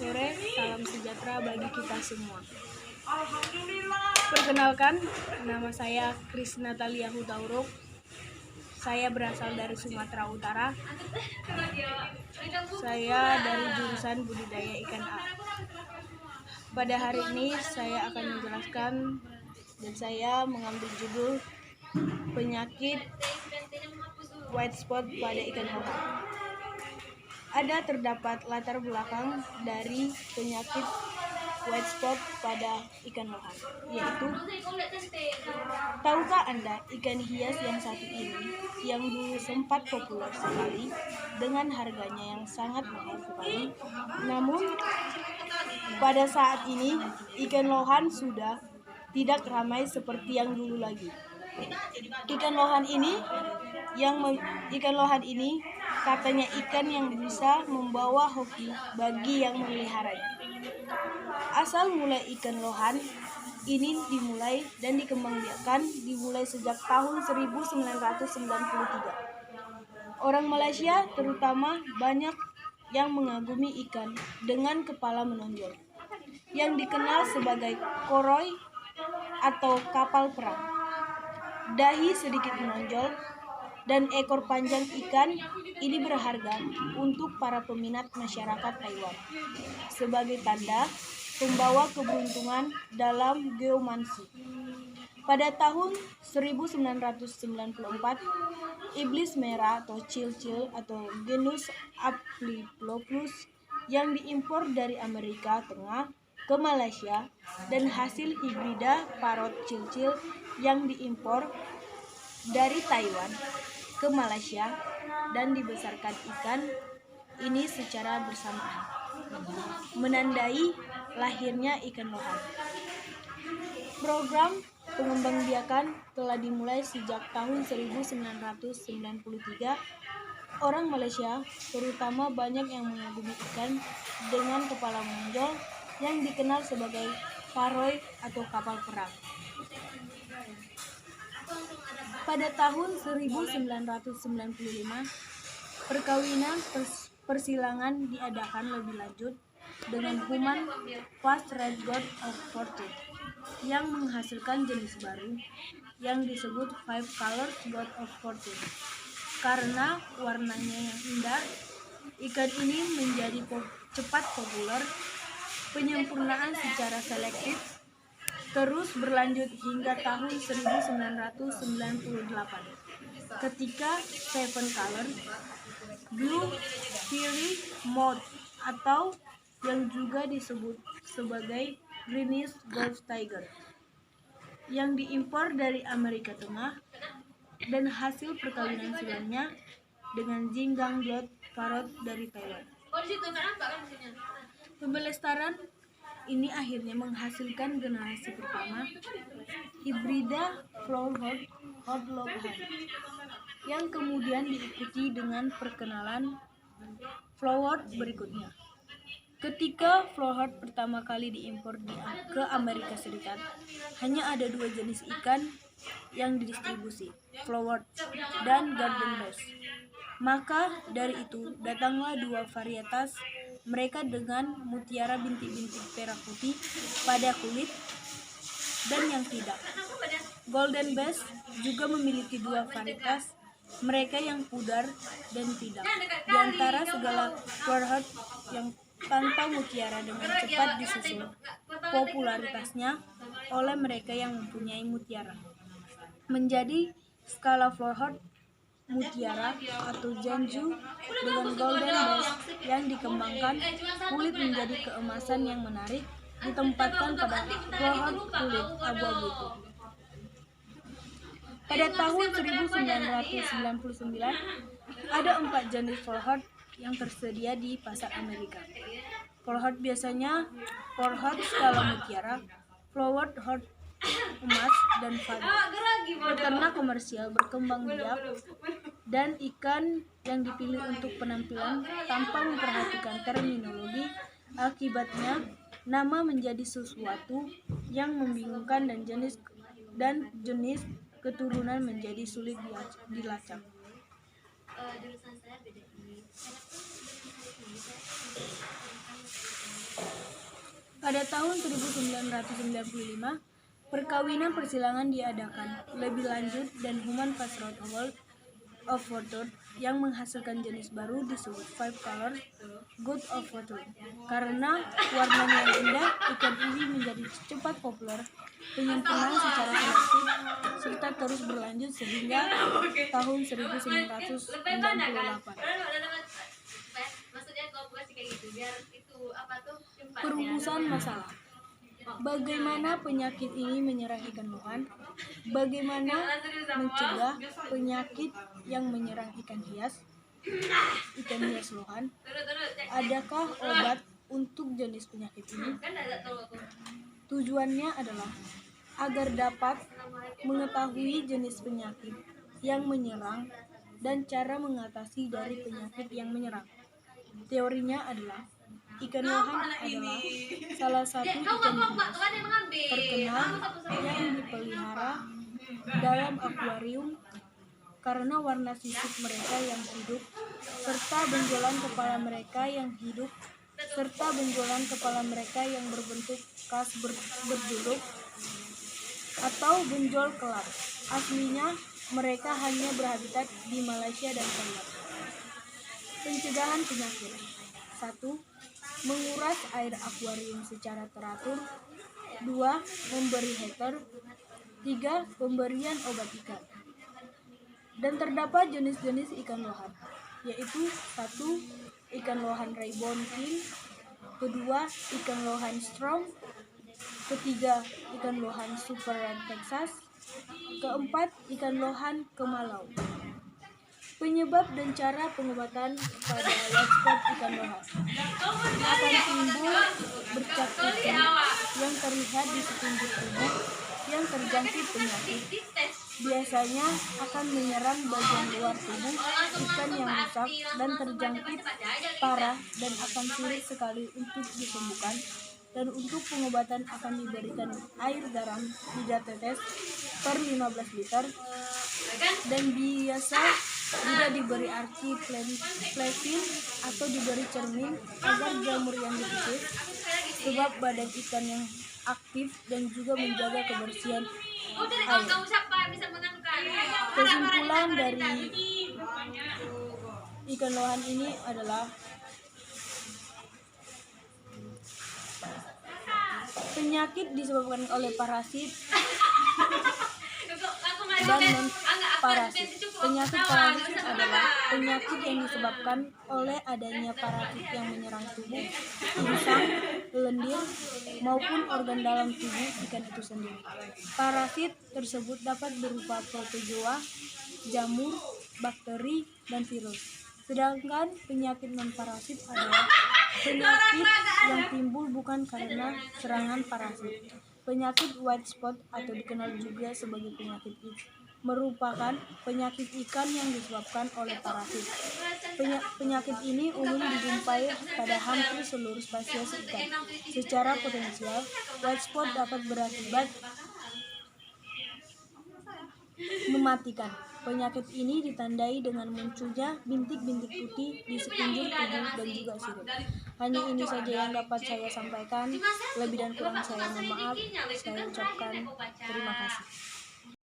sore, salam sejahtera bagi kita semua. Perkenalkan, nama saya Kris Natalia Hutauruk. Saya berasal dari Sumatera Utara. Saya dari jurusan budidaya ikan A. Pada hari ini saya akan menjelaskan dan saya mengambil judul penyakit white spot pada ikan lohan. Terdapat latar belakang dari penyakit white spot pada ikan lohan, yaitu tahukah Anda ikan hias yang satu ini yang dulu sempat populer sekali dengan harganya yang sangat mahal sekali, namun pada saat ini ikan lohan sudah tidak ramai seperti yang dulu lagi. Ikan lohan ini katanya ikan yang bisa membawa hoki bagi yang memeliharanya. Asal mulai ikan lohan ini dimulai dan dikembangbiakan dimulai sejak tahun 1993. Orang Malaysia terutama banyak yang mengagumi ikan dengan kepala menonjol, yang dikenal sebagai koroi atau kapal perang. Dahi sedikit menonjol dan ekor panjang ikan ini berharga untuk para peminat masyarakat Taiwan sebagai tanda pembawa keberuntungan dalam geomansi. Pada tahun 1994, iblis merah atau cil-cil atau genus Aplyploplus yang diimpor dari Amerika Tengah ke Malaysia dan hasil hibrida parot cil-cil yang diimpor dari Taiwan ke Malaysia dan dibesarkan ikan ini secara bersamaan, menandai lahirnya ikan lohan. Program pengembangbiakan telah dimulai sejak tahun 1993. Orang Malaysia terutama banyak yang mengagumi ikan dengan kepala menonjol yang dikenal sebagai koroi atau kapal perang. Pada tahun 1995, perkawinan persilangan diadakan lebih lanjut dengan Human Fast Red God of Fortune yang menghasilkan jenis baru yang disebut Five Colors God of Fortune. Karena warnanya yang indah, ikan ini menjadi cepat populer. Penyempurnaan secara selektif terus berlanjut hingga tahun 1998 ketika Seven Color Blue Fury Mode atau yang juga disebut sebagai Greenish Gulf Tiger yang diimpor dari Amerika Tengah dan hasil perkawinan silangnya dengan Jinggang Blood Parrot dari Taiwan. Pembelestaran ini akhirnya menghasilkan generasi pertama hibrida Flowerheart Loghan yang kemudian diikuti dengan perkenalan Flowerheart berikutnya. Ketika Flowerheart pertama kali diimpor ke Amerika Serikat, hanya ada 2 jenis ikan yang didistribusi, Flowerheart dan Garden Bass. Maka dari itu datanglah 2 varietas mereka dengan mutiara bintik-bintik perak putih pada kulit dan yang tidak. Golden Bass juga memiliki 2 varietas mereka yang pudar dan tidak. Di antara segala Flowerheart yang tanpa mutiara dengan cepat disusul popularitasnya oleh mereka yang mempunyai mutiara. Menjadi skala Flowerheart mutiara atau Janju dengan Golden Bass yang dikembangkan, kulit menjadi keemasan yang menarik ditempatkan pada Flowerheart kulit abu-abu itu. Pada tahun 1999 ada 4 jenis Flowerheart yang tersedia di pasar Amerika. Flowerheart biasanya, Flowerheart skala mutiara, Flowerheart emas, dan Fado. Peternak komersial berkembang biak dan ikan yang dipilih untuk penampilan tanpa memperhatikan terminologi. Akibatnya, nama menjadi sesuatu yang membingungkan dan jenis keturunan menjadi sulit dilacak. Pada tahun 1995, perkawinan persilangan diadakan lebih lanjut dan Human Pastoral Award of Water yang menghasilkan jenis baru disebut Five Color God of Water. Karena warnanya yang indah, ikan ini menjadi cepat populer, penyempurnaan secara selektif, serta terus berlanjut sehingga tahun 1998. Perumusan masalah. Bagaimana penyakit ini menyerang ikan lohan? Bagaimana mencegah penyakit yang menyerang ikan hias lohan? Adakah obat untuk jenis penyakit ini? Tujuannya adalah agar dapat mengetahui jenis penyakit yang menyerang dan cara mengatasi dari penyakit yang menyerang. Teorinya adalah ikan lohan adalah salah satu ikan hias terkenal yang dipelihara dalam akuarium karena warna sisik mereka yang hidup serta benjolan kepala mereka yang berbentuk khas berjuluk atau benjol kelap. Aslinya mereka hanya berhabitat di Malaysia dan Thailand. Pencegahan penyakit. 1. Menguras air akuarium secara teratur. 2. Memberi heater. 3. Pemberian obat ikan. Dan terdapat jenis-jenis ikan lohan, yaitu 1. Ikan lohan Rainbow King. 2. Ikan lohan Strong. 3. Ikan lohan Super Red Texas. 4. Ikan lohan Kemalau. Penyebab dan cara pengobatan pada white spot ikan lohan. Akan timbul bercak putih yang terlihat di sekujur tubuh yang terjangkit penyakit. Biasanya akan menyerang bagian luar tubuh ikan yang rusak dan terjangkit parah dan akan sulit sekali untuk disembuhkan. Dan untuk pengobatan akan diberikan air garam 3 tetes per 15 liter dan biasa juga diberi archiplavin atau diberi cermin agar jamur yang dipikir sebab badan ikan yang aktif dan juga menjaga kebersihan air. Kesimpulan dari ikan lohan ini adalah penyakit disebabkan oleh parasit dan non-parasit. Penyakit parasit adalah penyakit yang disebabkan oleh adanya parasit yang menyerang tubuh, insang, lendir, maupun organ dalam tubuh ikan itu sendiri. Parasit tersebut dapat berupa protozoa, jamur, bakteri, dan virus. Sedangkan penyakit non-parasit adalah penyakit yang timbul bukan karena serangan parasit. Penyakit white spot atau dikenal juga sebagai penyakit X merupakan penyakit ikan yang disebabkan oleh parasit. Penyakit ini umum dijumpai pada hampir seluruh spesies ikan. Secara potensial, white spot dapat berakibat mematikan. Penyakit ini ditandai dengan munculnya bintik-bintik putih di sekujur tubuh dan juga sirip. Hanya ini saja yang dapat saya sampaikan. Lebih dan kurang saya mohon maaf. Saya ucapkan terima kasih.